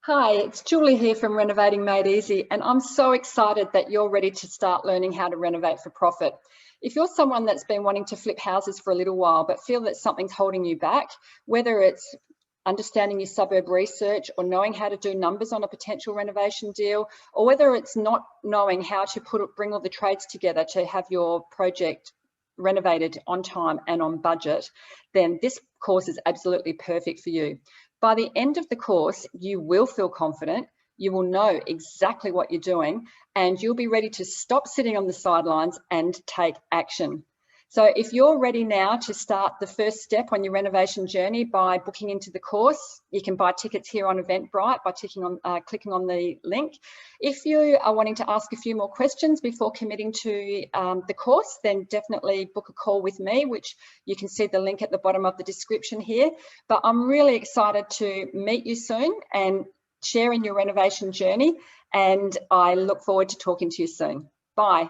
Hi, it's Julie here from Renovating Made Easy, and I'm so excited that you're ready to start learning how to renovate for profit. If you're someone that's been wanting to flip houses for a little while but feel that something's holding you back, whether it's understanding your suburb research or knowing how to do numbers on a potential renovation deal, or whether it's not knowing how to bring all the trades together to have your project renovated on time and on budget, then this course is absolutely perfect for you. By the end of the course, you will feel confident, you will know exactly what you're doing, and you'll be ready to stop sitting on the sidelines and take action. So if you're ready now to start the first step on your renovation journey by booking into the course, you can buy tickets here on Eventbrite by clicking on the link. If you are wanting to ask a few more questions before committing to the course, then definitely book a call with me, which you can see the link at the bottom of the description here. But I'm really excited to meet you soon and share in your renovation journey, and I look forward to talking to you soon. Bye.